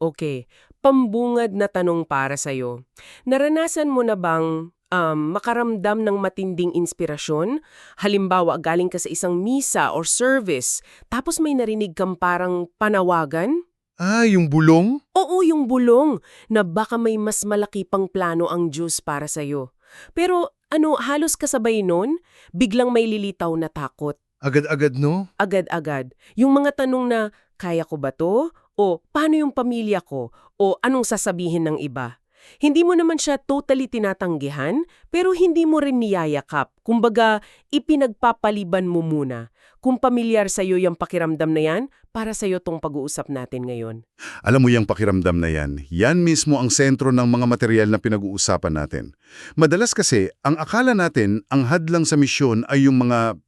Okay, pambungad na tanong para sa'yo. Naranasan mo na bang makaramdam ng matinding inspirasyon? Halimbawa, galing ka sa isang misa or service, tapos may narinig kang parang panawagan? Yung bulong? Oo, yung bulong na baka may mas malaki pang plano ang Diyos para sa'yo. Pero halos kasabay nun, biglang may lilitaw na takot. Agad-agad, no? Agad-agad. Yung mga tanong na, kaya ko ba to? O paano yung pamilya ko? O anong sasabihin ng iba? Hindi mo naman siya totally tinatanggihan, pero hindi mo rin niyayakap. Kumbaga, ipinagpapaliban mo muna. Kung pamilyar sa'yo yung pakiramdam na yan, para sa'yo tong pag-uusap natin ngayon. Alam mo yung pakiramdam na yan mismo ang sentro ng mga material na pinag-uusapan natin. Madalas kasi, ang akala natin, ang hadlang sa misyon ay yung mga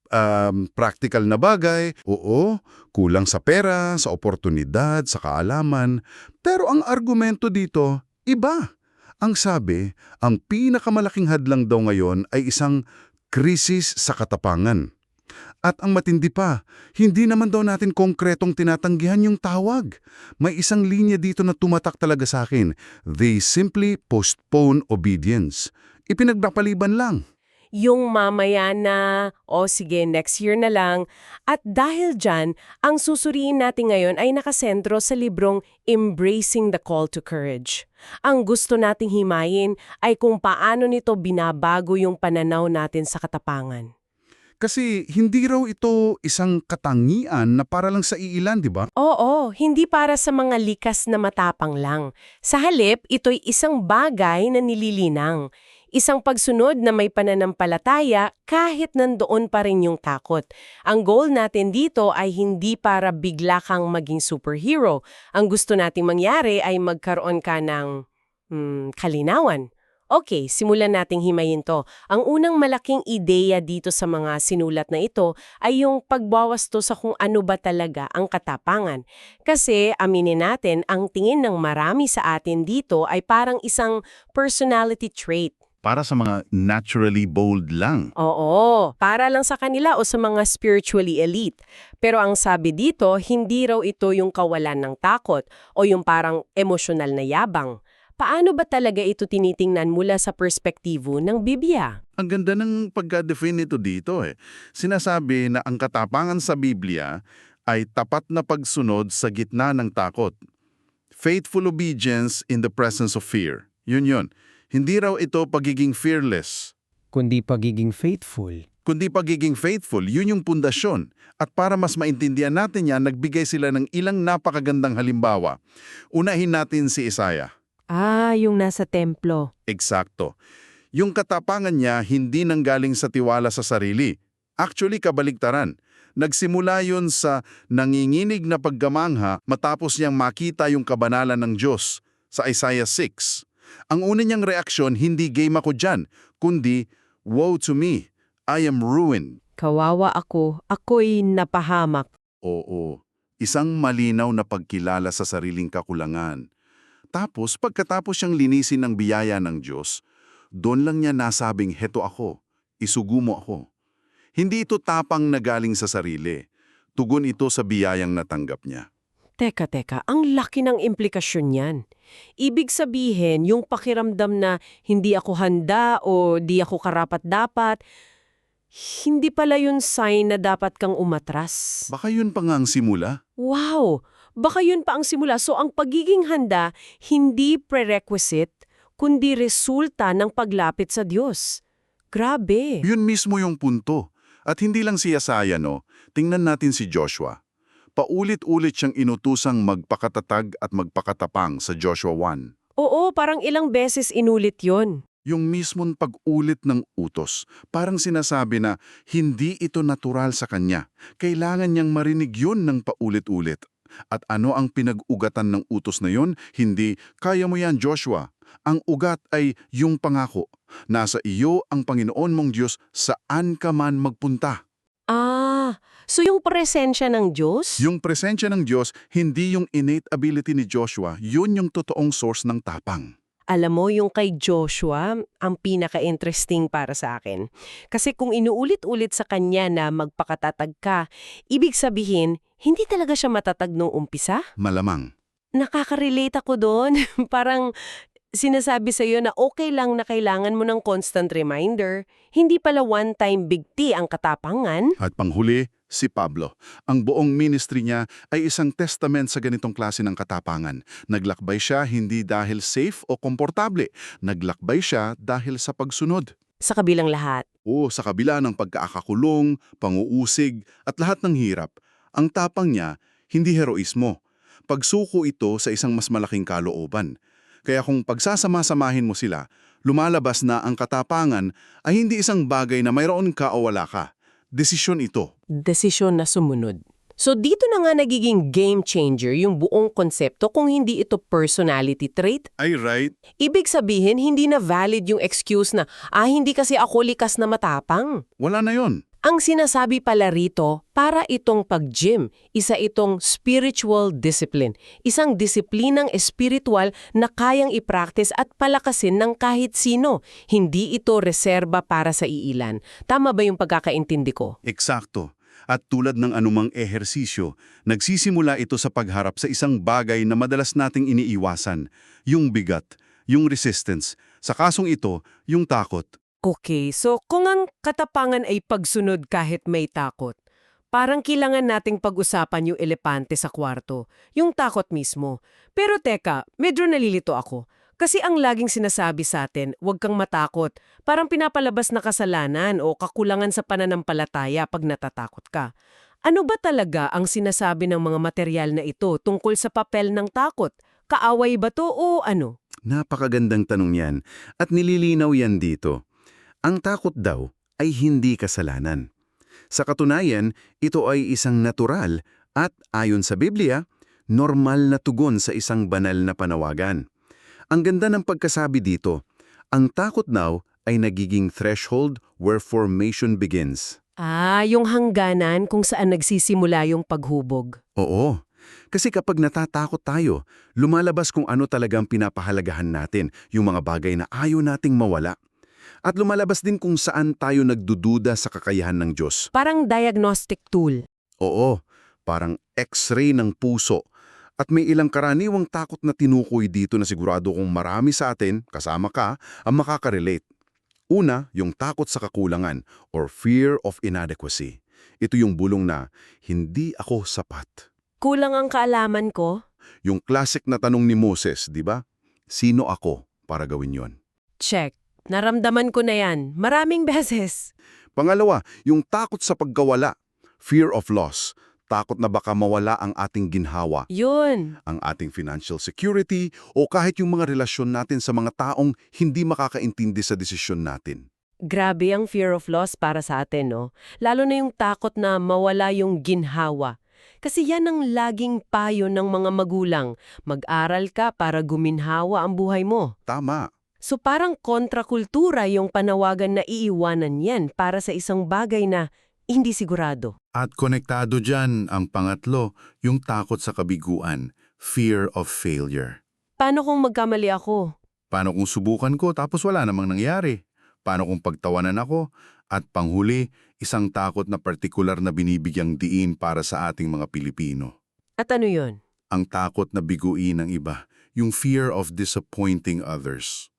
practical na bagay. Oo, kulang sa pera, sa oportunidad, sa kaalaman. Pero ang argumento dito, iba. Ang sabi, ang pinakamalaking hadlang daw ngayon ay isang krisis sa katapangan. At ang matindi pa, hindi naman daw natin konkretong tinatanggihan yung tawag. May isang linya dito na tumatak talaga sa akin. They simply postpone obedience. Ipinagpapaliban lang. Yung mamaya na, o sige, next year na lang. At dahil dyan, ang susuriin natin ngayon ay nakasentro sa librong Embracing the Call to Courage. Ang gusto nating himayin ay kung paano nito binabago yung pananaw natin sa katapangan. Kasi hindi raw ito isang katangian na para lang sa iilan, di ba? Oo, hindi para sa mga likas na matapang lang. Sa halip, ito'y isang bagay na nililinang. Isang pagsunod na may pananampalataya kahit nandoon pa rin yung takot. Ang goal natin dito ay hindi para bigla kang maging superhero. Ang gusto nating mangyari ay magkaroon ka ng kalinawan. Okay, simulan nating himayin to. Ang unang malaking ideya dito sa mga sinulat na ito ay yung pagbawas to sa kung ano ba talaga ang katapangan. Kasi, aminin natin, ang tingin ng marami sa atin dito ay parang isang personality trait. Para sa mga naturally bold lang. Oo, para lang sa kanila o sa mga spiritually elite. Pero ang sabi dito, hindi raw ito yung kawalan ng takot o yung parang emosyonal na yabang. Paano ba talaga ito tinitingnan mula sa perspektibo ng Biblia? Ang ganda ng pagka-define nito dito eh. Sinasabi na ang katapangan sa Biblia ay tapat na pagsunod sa gitna ng takot. Faithful obedience in the presence of fear. Yun. Hindi raw ito pagiging fearless. Kundi pagiging faithful. Kundi pagiging faithful, yun yung pundasyon. At para mas maintindihan natin yan, nagbigay sila ng ilang napakagandang halimbawa. Unahin natin si Isaiah. Yung nasa templo. Eksakto. Yung katapangan niya hindi nanggaling sa tiwala sa sarili. Actually, kabaligtaran. Nagsimula yun sa nanginginig na paggamangha matapos niyang makita yung kabanalan ng Diyos sa Isaiah 6. Ang una niyang reaksyon, hindi game ako dyan, kundi, woe to me, I am ruined. Kawawa ako, ako'y napahamak. Oo, isang malinaw na pagkilala sa sariling kakulangan. Tapos, pagkatapos siyang linisin ng biyaya ng Diyos, doon lang niya nasabing, heto ako, isugo mo ako. Hindi ito tapang na galing sa sarili. Tugon ito sa biyayang natanggap niya. Teka, ang laki ng implikasyon niyan. Ibig sabihin, yung pakiramdam na hindi ako handa o di ako karapat-dapat, hindi pala yun sign na dapat kang umatras. Baka yun pa nga ang simula? Wow! Baka yun pa ang simula. So ang pagiging handa, hindi prerequisite, kundi resulta ng paglapit sa Diyos. Grabe! Yun mismo yung punto. At hindi lang si Isaiah, no? Tingnan natin si Joshua. Paulit-ulit siyang inutusang magpakatatag at magpakatapang sa Joshua 1. Oo, parang ilang beses inulit yon. Yung mismong pag-ulit ng utos, parang sinasabi na hindi ito natural sa kanya. Kailangan niyang marinig yun ng paulit-ulit. At ano ang pinag-ugatan ng utos na yun? Hindi, kaya mo yan Joshua. Ang ugat ay yung pangako. Nasa iyo ang Panginoon mong Diyos saan ka man magpunta. So yung presensya ng Diyos? Yung presensya ng Diyos, hindi yung innate ability ni Joshua, yun yung totoong source ng tapang. Alam mo, yung kay Joshua, ang pinaka-interesting para sa akin. Kasi kung inuulit-ulit sa kanya na magpakatatag ka, ibig sabihin, hindi talaga siya matatag nung umpisa? Malamang. Nakaka-relate ako doon. Parang sinasabi sa'yo na okay lang na kailangan mo ng constant reminder. Hindi pala one-time big tea ang katapangan. At panghuli, si Pablo. Ang buong ministry niya ay isang testament sa ganitong klase ng katapangan. Naglakbay siya hindi dahil safe o komportable. Naglakbay siya dahil sa pagsunod. Sa kabilang lahat. O sa kabila ng pagkaakakulong, panguusig, at lahat ng hirap, ang tapang niya, hindi heroismo. Pagsuko ito sa isang mas malaking kalooban. Kaya kung pagsasama-samahin mo sila, lumalabas na ang katapangan ay hindi isang bagay na mayroon ka o wala ka. Desisyon ito. Desisyon na sumunod. So dito na nga nagiging game changer yung buong konsepto kung hindi ito personality trait. Ay right. Ibig sabihin, hindi na valid yung excuse na, hindi kasi ako likas na matapang. Wala na yon. Ang sinasabi pala rito, para itong pag-gym, isa itong spiritual discipline. Isang disiplinang espiritual na kayang i-practice at palakasin ng kahit sino. Hindi ito reserba para sa iilan. Tama ba yung pagkakaintindi ko? Eksakto. At tulad ng anumang ehersisyo, nagsisimula ito sa pagharap sa isang bagay na madalas nating iniiwasan. Yung bigat, yung resistance. Sa kasong ito, yung takot. Okay, so kung ang katapangan ay pagsunod kahit may takot, parang kailangan nating pag-usapan yung elepante sa kwarto, yung takot mismo. Pero teka, medyo nalilito ako. Kasi ang laging sinasabi sa atin, huwag kang matakot. Parang pinapalabas na kasalanan o kakulangan sa pananampalataya pag natatakot ka. Ano ba talaga ang sinasabi ng mga material na ito tungkol sa papel ng takot? Kaaway ba to o ano? Napakagandang tanong yan at nililinaw yan dito. Ang takot daw ay hindi kasalanan. Sa katunayan, ito ay isang natural at ayon sa Biblia, normal na tugon sa isang banal na panawagan. Ang ganda ng pagkasabi dito, ang takot daw ay nagiging threshold where formation begins. Yung hangganan kung saan nagsisimula yung paghubog. Oo, kasi kapag natatakot tayo, lumalabas kung ano talagang pinapahalagahan natin, yung mga bagay na ayaw nating mawala. At lumalabas din kung saan tayo nagdududa sa kakayahan ng Diyos. Parang diagnostic tool. Oo, parang x-ray ng puso. At may ilang karaniwang takot na tinukoy dito na sigurado kung marami sa atin, kasama ka, ang makaka-relate. Una, yung takot sa kakulangan or fear of inadequacy. Ito yung bulong na, hindi ako sapat. Kulang ang kaalaman ko? Yung classic na tanong ni Moses, di ba? Sino ako para gawin yon? Check. Naramdaman ko na yan. Maraming beses. Pangalawa, yung takot sa pagkawala, fear of loss. Takot na baka mawala ang ating ginhawa, Yun. ang ating financial security, o kahit yung mga relasyon natin sa mga taong hindi makakaintindi sa desisyon natin. Grabe ang fear of loss para sa atin, no? Lalo na yung takot na mawala yung ginhawa. Kasi yan ang laging payo ng mga magulang. Mag-aral ka para guminhawa ang buhay mo. Tama. So parang kontrakultura yung panawagan na iiwanan yan para sa isang bagay na hindi sigurado. At konektado dyan ang pangatlo, yung takot sa kabiguan, fear of failure. Paano kung magkamali ako? Paano kung subukan ko tapos wala namang nangyari? Paano kung pagtawanan ako? At panghuli, isang takot na partikular na binibigyang diin para sa ating mga Pilipino. At ano yun? Ang takot na biguin ng iba, yung fear of disappointing others.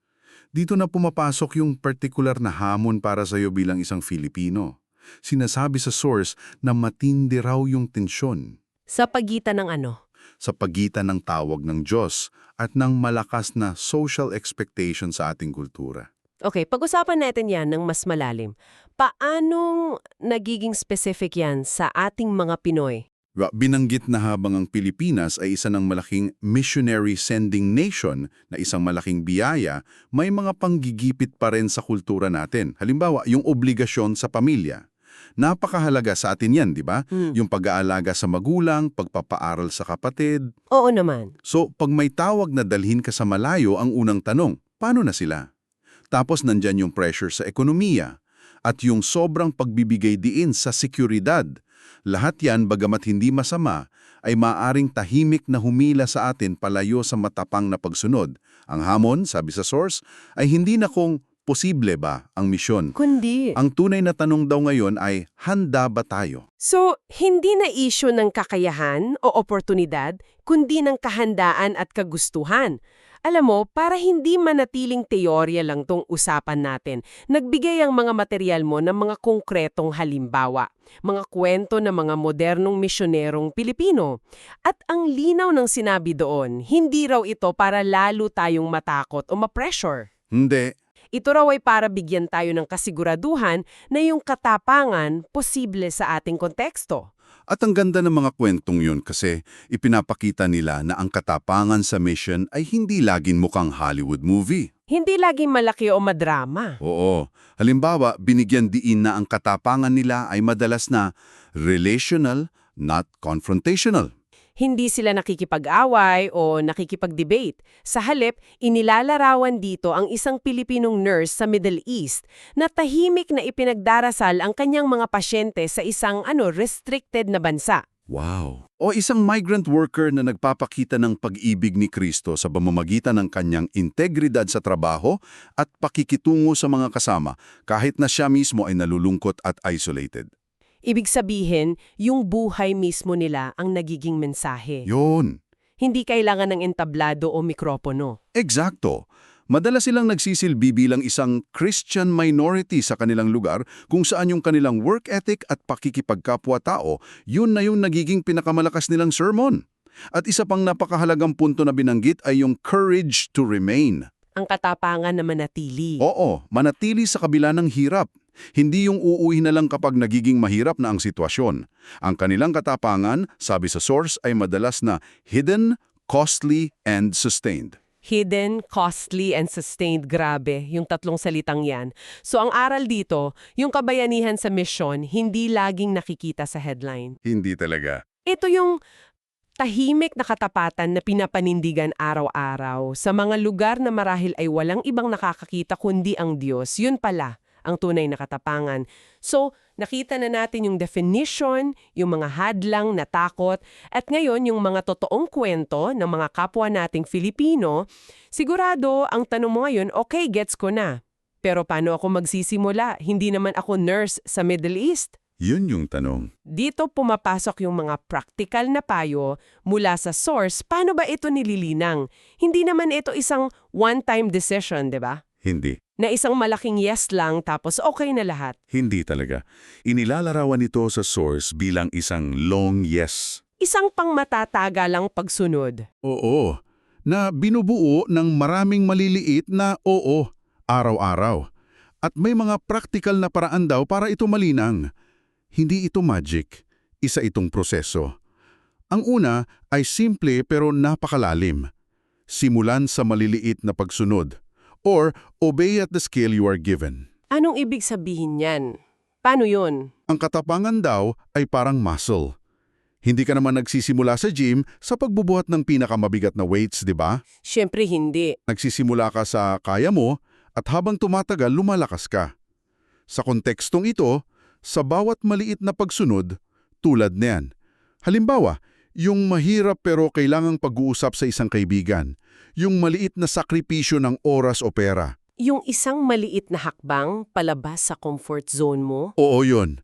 Dito na pumapasok yung partikular na hamon para sa iyo bilang isang Filipino. Sinasabi sa source na matindi raw yung tensyon. Sa pagitan ng ano? Sa pagitan ng tawag ng Diyos at ng malakas na social expectation sa ating kultura. Okay, pag-usapan natin yan ng mas malalim. Paanong nagiging specific yan sa ating mga Pinoy? Binanggit na habang ang Pilipinas ay isa ng malaking missionary sending nation na isang malaking biyaya, may mga panggigipit pa rin sa kultura natin. Halimbawa, yung obligasyon sa pamilya. Napakahalaga sa atin yan, di ba? Yung pag-aalaga sa magulang, pagpapaaral sa kapatid. Oo naman. So, pag may tawag na dalhin ka sa malayo, ang unang tanong, paano na sila? Tapos nandyan yung pressure sa ekonomiya at yung sobrang pagbibigay diin sa seguridad. Lahat yan, bagamat hindi masama, ay maaring tahimik na humila sa atin palayo sa matapang na pagsunod. Ang hamon, sabi sa source, ay hindi na kung posible ba ang misyon? Kundi. Ang tunay na tanong daw ngayon ay, handa ba tayo? So, hindi na issue ng kakayahan o oportunidad, kundi ng kahandaan at kagustuhan. Alam mo, para hindi manatiling teorya lang tong usapan natin, nagbigay ang mga material mo ng mga konkretong halimbawa, mga kwento ng mga modernong misyonerong Pilipino. At ang linaw ng sinabi doon, hindi raw ito para lalo tayong matakot o ma-pressure. Hindi. Ito raw ay para bigyan tayo ng kasiguraduhan na yung katapangan posible sa ating konteksto. At ang ganda ng mga kwentong yun kasi ipinapakita nila na ang katapangan sa mission ay hindi laging mukhang Hollywood movie. Hindi laging malaki o madrama. Oo. Halimbawa, binigyan diin na ang katapangan nila ay madalas na relational, not confrontational. Hindi sila nakikipag-away o nakikipag-debate. Sa halip, inilalarawan dito ang isang Pilipinong nurse sa Middle East na tahimik na ipinagdarasal ang kanyang mga pasyente sa isang restricted na bansa. Wow! O isang migrant worker na nagpapakita ng pag-ibig ni Kristo sa pamamagitan ng kanyang integridad sa trabaho at pakikitungo sa mga kasama kahit na siya mismo ay nalulungkot at isolated. Ibig sabihin, yung buhay mismo nila ang nagiging mensahe. Yun! Hindi kailangan ng entablado o mikropono. Eksakto! Madalas silang nagsisilbi bilang isang Christian minority sa kanilang lugar kung saan yung kanilang work ethic at pakikipagkapwa-tao, yun na yung nagiging pinakamalakas nilang sermon. At isa pang napakahalagang punto na binanggit ay yung courage to remain. Ang katapangan na manatili. Oo, manatili sa kabila ng hirap. Hindi yung uuwi na lang kapag nagiging mahirap na ang sitwasyon. Ang kanilang katapangan, sabi sa source, ay madalas na hidden, costly, and sustained. Hidden, costly, and sustained. Grabe, yung tatlong salitang yan. So ang aral dito, yung kabayanihan sa misyon, hindi laging nakikita sa headline. Hindi talaga. Ito yung tahimik na katapatan na pinapanindigan araw-araw sa mga lugar na marahil ay walang ibang nakakakita kundi ang Diyos. Yun pala ang tunay na katapangan. So, nakita na natin yung definition, yung mga hadlang na takot, at ngayon yung mga totoong kwento ng mga kapwa nating Filipino. Sigurado, ang tanong mo ngayon, okay, gets ko na. Pero paano ako magsisimula? Hindi naman ako nurse sa Middle East. Yun yung tanong. Dito pumapasok yung mga practical na payo mula sa source. Paano ba ito nililinang? Hindi naman ito isang one-time decision, di ba? Hindi. Na isang malaking yes lang tapos okay na lahat. Hindi talaga. Inilalarawan ito sa source bilang isang long yes. Isang pangmatatagalang pagsunod. Oo. Na binubuo ng maraming maliliit na oo, araw-araw. At may mga practical na paraan daw para ito malinang. Hindi ito magic. Isa itong proseso. Ang una ay simple pero napakalalim. Simulan sa maliliit na pagsunod. Or obey at the scale you are given. Anong ibig sabihin yan? Paano yun? Ang katapangan daw ay parang muscle. Hindi ka naman nagsisimula sa gym sa pagbubuhat ng pinakamabigat na weights, di ba? Siyempre hindi. Nagsisimula ka sa kaya mo at habang tumatagal lumalakas ka. Sa kontekstong ito, sa bawat maliit na pagsunod, tulad niyan. Halimbawa, yung mahirap pero kailangang pag-uusap sa isang kaibigan. Yung maliit na sakripisyo ng oras o pera. Yung isang maliit na hakbang palabas sa comfort zone mo? Oo yun.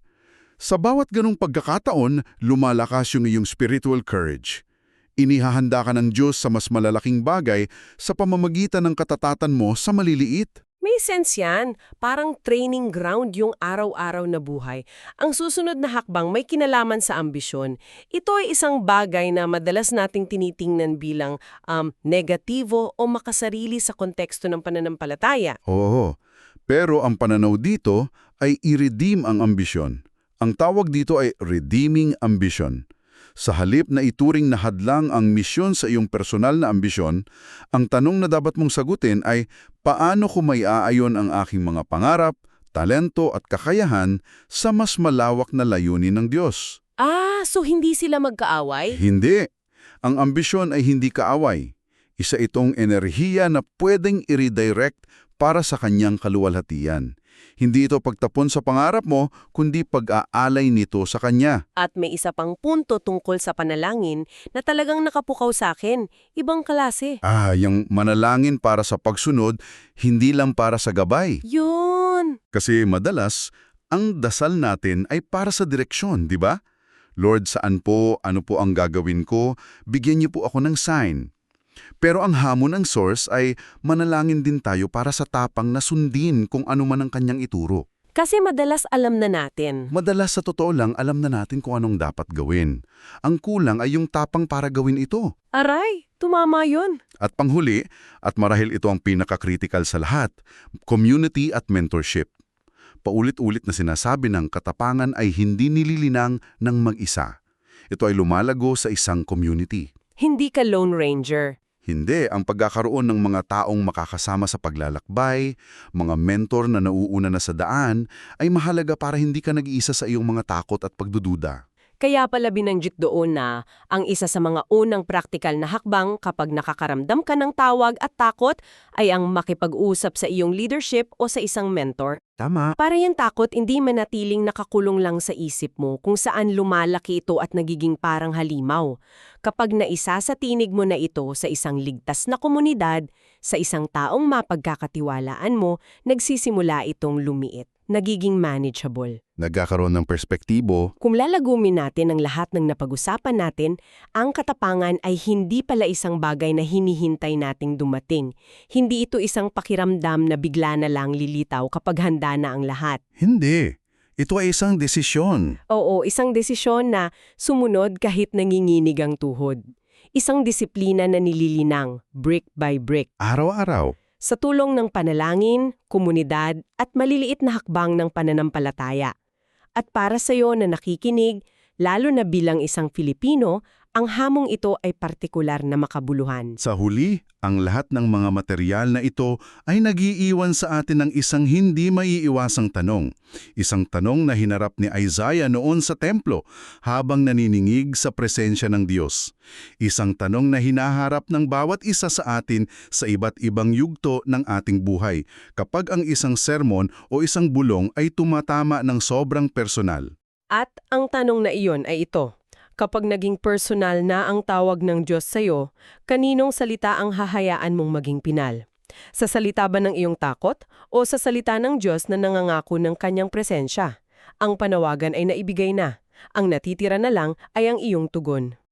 Sa bawat ganong pagkakataon, lumalakas yung iyong spiritual courage. Inihahanda ka ng Diyos sa mas malalaking bagay sa pamamagitan ng katatatan mo sa maliliit. May sense yan. Parang training ground yung araw-araw na buhay. Ang susunod na hakbang may kinalaman sa ambisyon. Ito ay isang bagay na madalas nating tinitingnan bilang negatibo o makasarili sa konteksto ng pananampalataya. Oo, pero ang pananaw dito ay i-redeem ang ambisyon. Ang tawag dito ay redeeming ambition. Sa halip na ituring na hadlang ang misyon sa iyong personal na ambisyon, ang tanong na dapat mong sagutin ay paano ko may aayon ang aking mga pangarap, talento at kakayahan sa mas malawak na layunin ng Diyos. So hindi sila magkaaway? Hindi. Ang ambisyon ay hindi kaaway. Isa itong enerhiya na pwedeng i-redirect para sa kanyang kaluwalhatian. Hindi ito pagtapon sa pangarap mo, kundi pag-aalay nito sa Kanya. At may isa pang punto tungkol sa panalangin na talagang nakapukaw sa akin. Ibang klase. Yung manalangin para sa pagsunod, hindi lang para sa gabay. Yun! Kasi madalas, ang dasal natin ay para sa direksyon, di ba? Lord, saan po, ano po ang gagawin ko, bigyan niyo po ako ng sign. Pero ang hamon ng source ay manalangin din tayo para sa tapang na sundin kung ano man ang kanyang ituro. Kasi madalas alam na natin. Madalas sa totoo lang, alam na natin kung anong dapat gawin. Ang kulang ay yung tapang para gawin ito. Aray, tumama yun. At panghuli, at marahil ito ang pinaka-critical sa lahat, community at mentorship. Paulit-ulit na sinasabi ng katapangan ay hindi nililinang ng mag-isa. Ito ay lumalago sa isang community. Hindi ka Lone Ranger. Hindi, ang pagkakaroon ng mga taong makakasama sa paglalakbay, mga mentor na nauuna na sa daan, ay mahalaga para hindi ka nag-iisa sa iyong mga takot at pagdududa. Kaya pala binanggit doon na ang isa sa mga unang praktikal na hakbang kapag nakakaramdam ka ng tawag at takot ay ang makipag-usap sa iyong leadership o sa isang mentor. Tama. Para yung takot hindi manatiling nakakulong lang sa isip mo kung saan lumalaki ito at nagiging parang halimaw. Kapag naisasatinig mo na ito sa isang ligtas na komunidad, sa isang taong mapagkakatiwalaan mo, nagsisimula itong lumiit, nagiging manageable. Nagkakaroon ng perspektibo. Kung lalagumin natin ang lahat ng napag-usapan natin, ang katapangan ay hindi pala isang bagay na hinihintay nating dumating. Hindi ito isang pakiramdam na bigla na lang lilitaw kapag handa na ang lahat. Hindi. Ito ay isang desisyon. Oo, isang desisyon na sumunod kahit nanginginig ang tuhod. Isang disiplina na nililinang, brick by brick. Araw-araw. Sa tulong ng panalangin, komunidad, at maliliit na hakbang ng pananampalataya. At para sa iyo na nakikinig, lalo na bilang isang Filipino, ang hamong ito ay partikular na makabuluhan. Sa huli, ang lahat ng mga material na ito ay nagiiwan sa atin ng isang hindi maiiwasang tanong. Isang tanong na hinarap ni Isaiah noon sa templo habang naniningig sa presensya ng Diyos. Isang tanong na hinaharap ng bawat isa sa atin sa iba't ibang yugto ng ating buhay kapag ang isang sermon o isang bulong ay tumatama ng sobrang personal. At ang tanong na iyon ay ito. Kapag naging personal na ang tawag ng Diyos sa iyo, kaninong salita ang hahayaan mong maging pinal? Sa salita ba ng iyong takot o sa salita ng Diyos na nangangako ng kanyang presensya? Ang panawagan ay naibigay na. Ang natitira na lang ay ang iyong tugon.